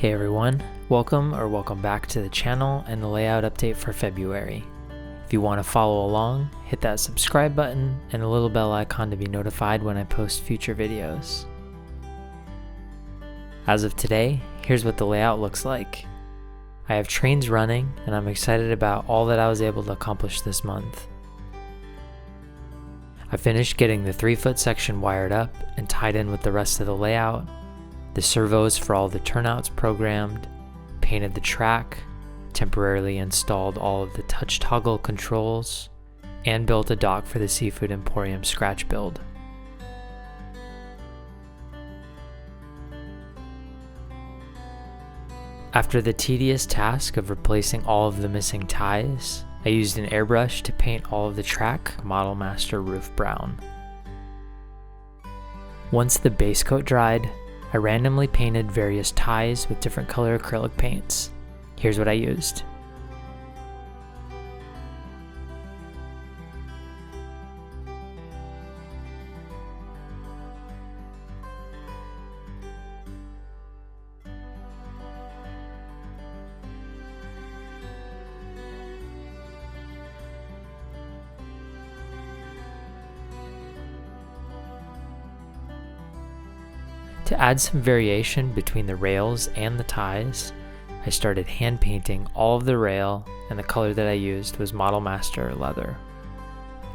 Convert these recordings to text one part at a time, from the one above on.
Hey everyone, welcome back to the channel and the layout update for February. If you want to follow along, hit that subscribe button and the little bell icon to be notified when I post future videos. As of today, here's what the layout looks like. I have trains running and I'm excited about all that I was able to accomplish this month. I finished getting the 3-foot section wired up and tied in with the rest of the layout, the servos for all the turnouts programmed, painted the track, temporarily installed all of the touch toggle controls, and built a dock for the Seafood Emporium scratch build. After the tedious task of replacing all of the missing ties, I used an airbrush to paint all of the track Model Master roof brown. Once the base coat dried, I randomly painted various ties with different color acrylic paints. Here's what I used. To add some variation between the rails and the ties, I started hand painting all of the rail, and the color that I used was Model Master leather.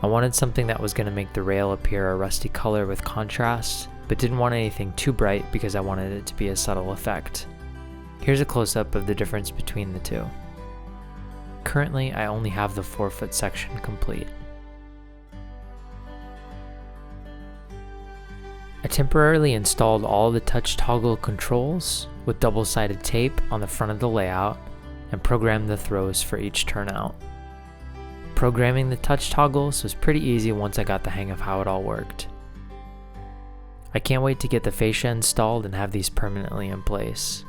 I wanted something that was going to make the rail appear a rusty color with contrast, but didn't want anything too bright because I wanted it to be a subtle effect. Here's a close-up of the difference between the two. Currently, I only have the 4-foot section complete. I temporarily installed all the touch toggle controls with double-sided tape on the front of the layout and programmed the throws for each turnout. Programming the touch toggles was pretty easy once I got the hang of how it all worked. I can't wait to get the fascia installed and have these permanently in place.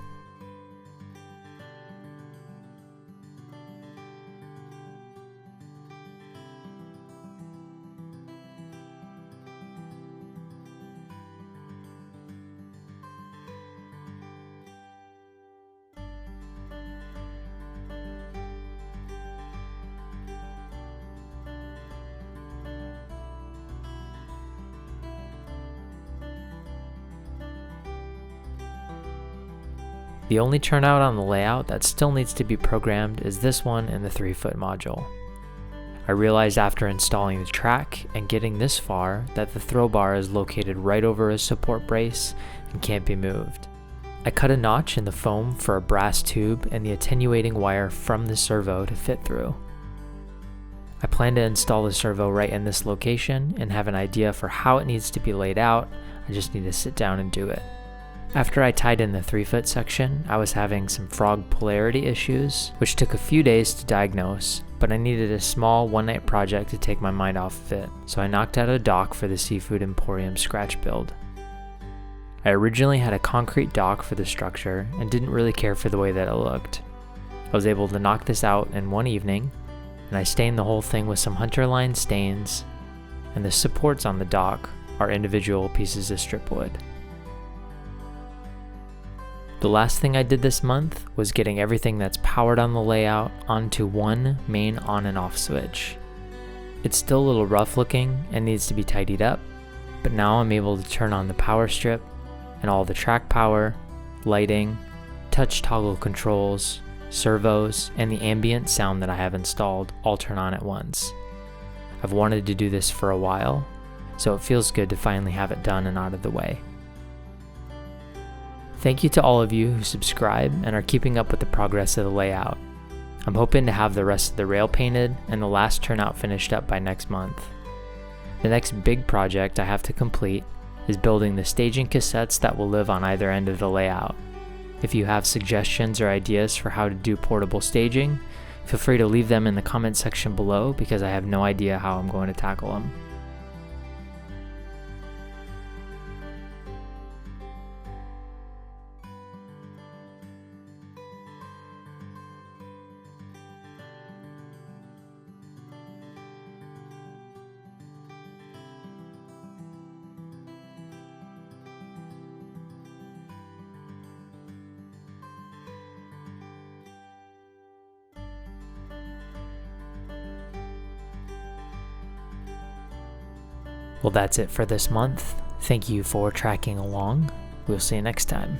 The only turnout on the layout that still needs to be programmed is this one in the 3-foot module. I realized after installing the track and getting this far that the throw bar is located right over a support brace and can't be moved. I cut a notch in the foam for a brass tube and the attenuating wire from the servo to fit through. I plan to install the servo right in this location and have an idea for how it needs to be laid out. I just need to sit down and do it. After I tied in the 3-foot section, I was having some frog polarity issues, which took a few days to diagnose, but I needed a small one-night project to take my mind off of it, so I knocked out a dock for the Seafood Emporium scratch build. I originally had a concrete dock for the structure and didn't really care for the way that it looked. I was able to knock this out in one evening, and I stained the whole thing with some hunter line stains, and the supports on the dock are individual pieces of strip wood. The last thing I did this month was getting everything that's powered on the layout onto one main on and off switch. It's still a little rough looking and needs to be tidied up, but now I'm able to turn on the power strip and all the track power, lighting, touch toggle controls, servos, and the ambient sound that I have installed all turn on at once. I've wanted to do this for a while, so it feels good to finally have it done and out of the way. Thank you to all of you who subscribe and are keeping up with the progress of the layout. I'm hoping to have the rest of the rail painted and the last turnout finished up by next month. The next big project I have to complete is building the staging cassettes that will live on either end of the layout. If you have suggestions or ideas for how to do portable staging, feel free to leave them in the comment section below because I have no idea how I'm going to tackle them. Well, that's it for this month. Thank you for tracking along. We'll see you next time.